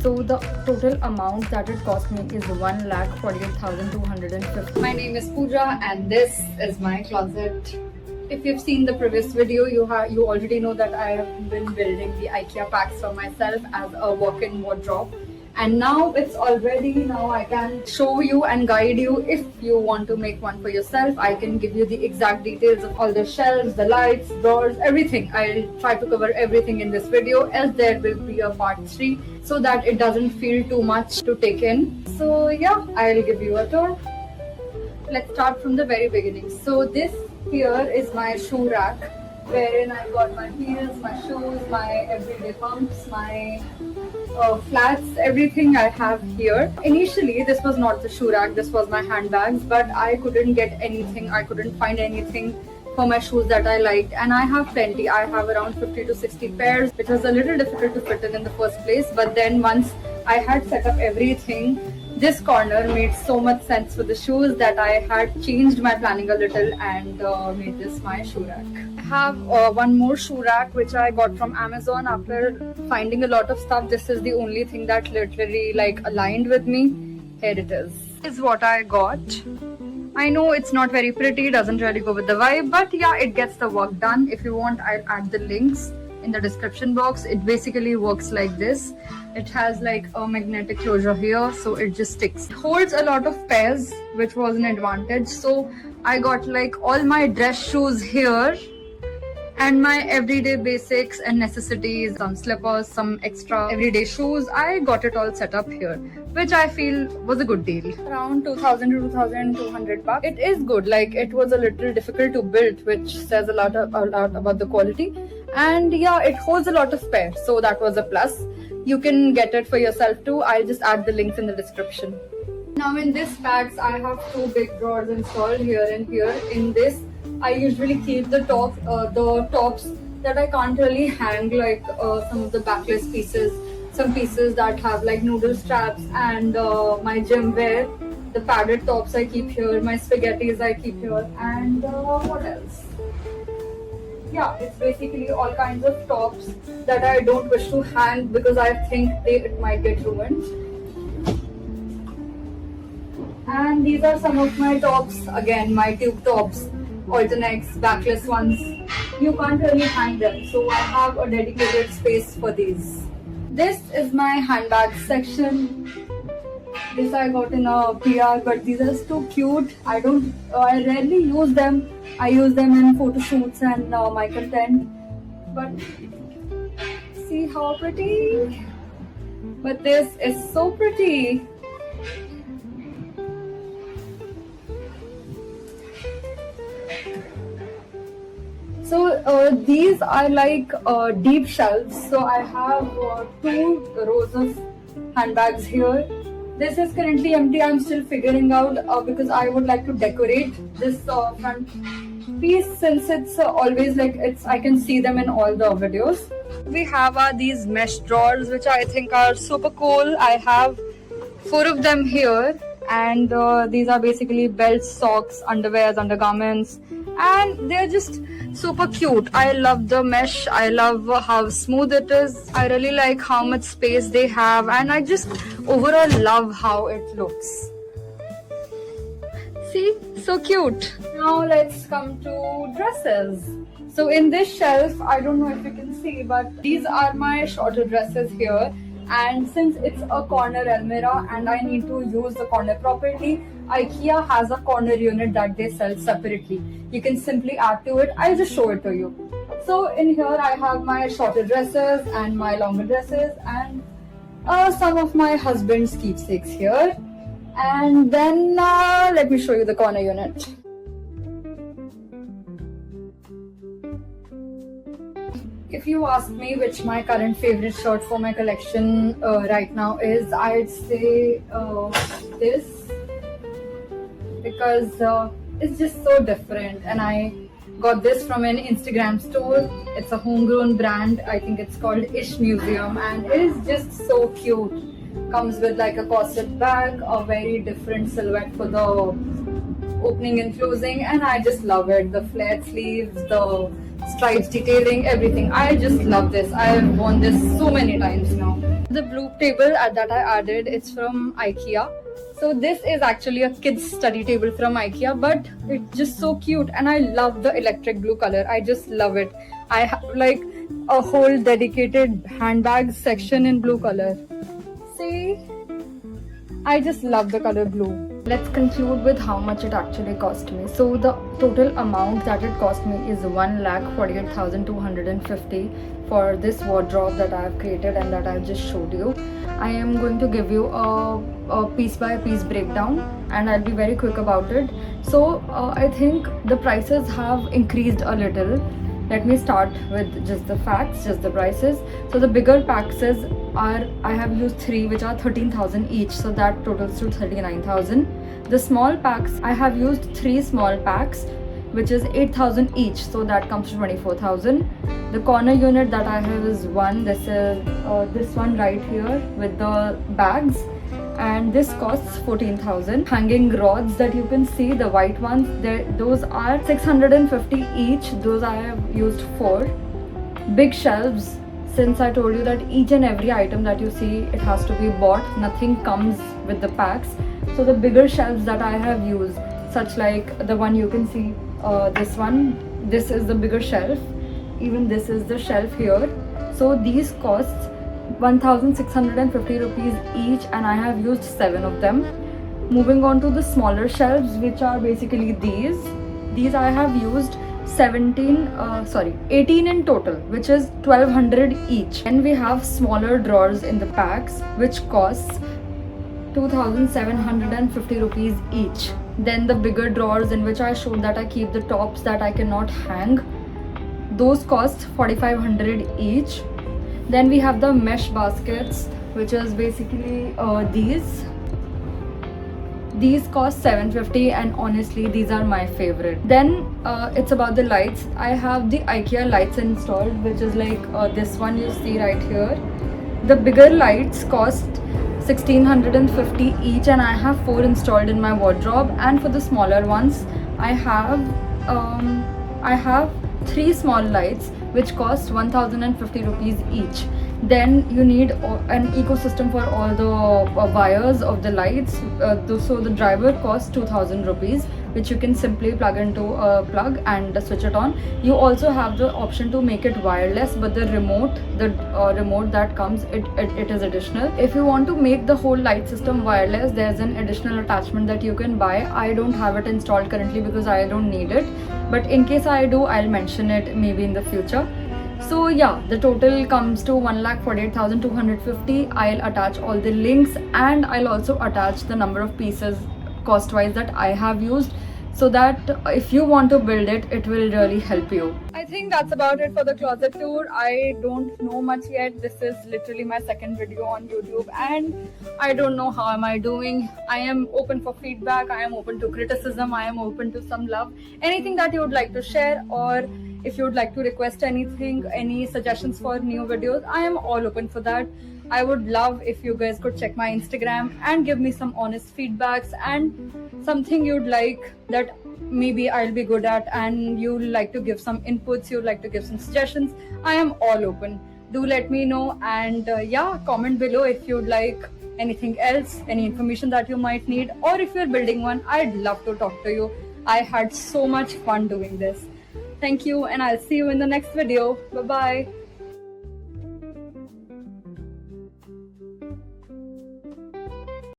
So the total amount that it cost me is 1,48,250. My name is Pooja and this is my closet. If you've seen the previous video, you already know that I have been building the IKEA packs for myself as a walk-in wardrobe. And now it's all ready. Now I can show you and guide you if you want to make one for yourself. I can give you the exact details of all the shelves, the lights, drawers, everything. I'll try to cover everything in this video, as there will be a part 3 so that it doesn't feel too much to take in. So yeah, I'll give you a tour. Let's start from the very beginning. So this here is my shoe rack, wherein I got my heels, my shoes, my everyday pumps, my flats, everything I have here. Initially, this was not the shoe rack, this was my handbags, but I couldn't get anything, I couldn't find anything for my shoes that I liked, and I have plenty. I have around 50 to 60 pairs, which was a little difficult to fit in the first place, but then once I had set up everything, this corner made so much sense for the shoes that I had changed my planning a little and made this my shoe rack. I have one more shoe rack which I got from Amazon after finding a lot of stuff. This is the only thing that literally aligned with me. Here it is. This is what I got. I know it's not very pretty, doesn't really go with the vibe, but yeah, it gets the work done. If you want, I'll add the links in the description box. It basically works like this. It has like a magnetic closure here, so it just sticks. It holds a lot of pairs, which was an advantage. So I got like all my dress shoes here and my everyday basics and necessities, some slippers, some extra everyday shoes. I got it all set up here, which I feel was a good deal. Around 2,000 to 2,200 bucks. It is good. Like, it was a little difficult to build, which says a lot about the quality. And yeah, it holds a lot of pairs, so that was a plus. You can get it for yourself too. I'll just add the links in the description. Now in this packs, I have 2 big drawers installed here and here. In this, I usually keep the tops that I can't really hang, like some of the backless pieces, some pieces that have like noodle straps, and my gym wear. The padded tops I keep here, my spaghettis I keep here, and what else? Yeah, it's basically all kinds of tops that I don't wish to hang because I think it might get ruined. And these are some of my tops, again my tube tops, Alternex, backless ones. You can't really hang them, so I have a dedicated space for these. This is my handbag section. This I got in a PR, but these are too cute. I rarely use them. I use them in photo shoots and my content. But see how pretty. But this is so pretty. So these are like deep shelves. So I have 2 rows of handbags here. This is currently empty. I'm still figuring out because I would like to decorate this front piece, since it's always like I can see them in all the videos. We have these mesh drawers, which I think are super cool. I have 4 of them here, and these are basically belts, socks, underwears, undergarments, and they're just super cute. I love the mesh. I love how smooth it is. I really like how much space they have, and I just overall love how it looks. See, so cute. Now let's come to dresses. So in this shelf, I don't know if you can see, but these are my shorter dresses here. And since it's a corner almirah and I need to use the corner properly, IKEA has a corner unit that they sell separately. You can simply add to it. I'll just show it to you. So in here I have my shorter dresses and my longer dresses, and some of my husband's keepsakes here. And then let me show you the corner unit. If you ask me which my current favorite shirt for my collection right now is, I'd say this, because it's just so different, and I got this from an Instagram store. It's a homegrown brand. I think it's called Ish Museum, and it is just so cute. Comes with like a corset bag, a very different silhouette for the opening and closing, and I just love it. The flared sleeves, the stripes detailing, everything. I just love this. I've worn this so many times now. The blue table that I added is from IKEA. So this is actually a kids study table from IKEA, but it's just so cute and I love the electric blue color. I just love it. I have like a whole dedicated handbag section in blue color. See? I just love the color blue. Let's conclude with how much it actually cost me. So the total amount that it cost me is 1,48,250 for this wardrobe that I have created and that I have just showed you. I am going to give you a piece by piece breakdown and I'll be very quick about it. So I think the prices have increased a little. Let me start with just the facts, just the prices. So the bigger packs are, I have used 3 which are 13,000 each, so that totals to 39,000. The small packs, I have used 3 small packs which is 8,000 each, so that comes to 24,000. The corner unit that I have is one. This is this one right here with the bags, and this costs 14,000. Hanging rods that you can see, the white ones, those are 650 each. Those I have used 4. Big shelves, since I told you that each and every item that you see, it has to be bought, nothing comes with the packs. So the bigger shelves that I have used, such like the one you can see, this one, this is the bigger shelf, even this is the shelf here. So these costs 1,650 rupees each and I have used 7 of them. Moving on to the smaller shelves, which are basically these I have used 18 in total, which is 1,200 each. And we have smaller drawers in the packs which costs 2,750 rupees each. Then the bigger drawers in which I showed that I keep the tops that I cannot hang, those cost 4,500 each. Then we have the mesh baskets, which is basically these cost 750 and honestly these are my favorite. Then it's about the lights. I have the IKEA lights installed, which is like this one you see right here. The bigger lights cost 1,650 each and I have 4 installed in my wardrobe. And for the smaller ones, I have 3 small lights which cost 1,050 rupees each. Then you need an ecosystem for all the wires of the lights. So the driver costs 2,000 rupees, which you can simply plug into a plug and switch it on. You also have the option to make it wireless, but the remote that comes, it is additional. If you want to make the whole light system wireless, there's an additional attachment that you can buy. I don't have it installed currently because I don't need it, but in case I do, I'll mention it maybe in the future. So yeah, the total comes to 1,48,250. I'll attach all the links and I'll also attach the number of pieces cost wise that I have used, so that if you want to build it, it will really help you. I think that's about it for the closet tour. I don't know much yet. This is literally my second video on YouTube and I don't know how am I doing. I am open for feedback. I am open to criticism. I am open to some love. Anything that you would like to share, or if you would like to request anything, any suggestions for new videos, I am all open for that. I would love if you guys could check my Instagram and give me some honest feedbacks and something you'd like that maybe I'll be good at, and you'd like to give some inputs, you'd like to give some suggestions. I am all open. Do let me know, and yeah, comment below if you'd like anything else, any information that you might need, or if you're building one, I'd love to talk to you. I had so much fun doing this. Thank you, and I'll see you in the next video. Bye bye.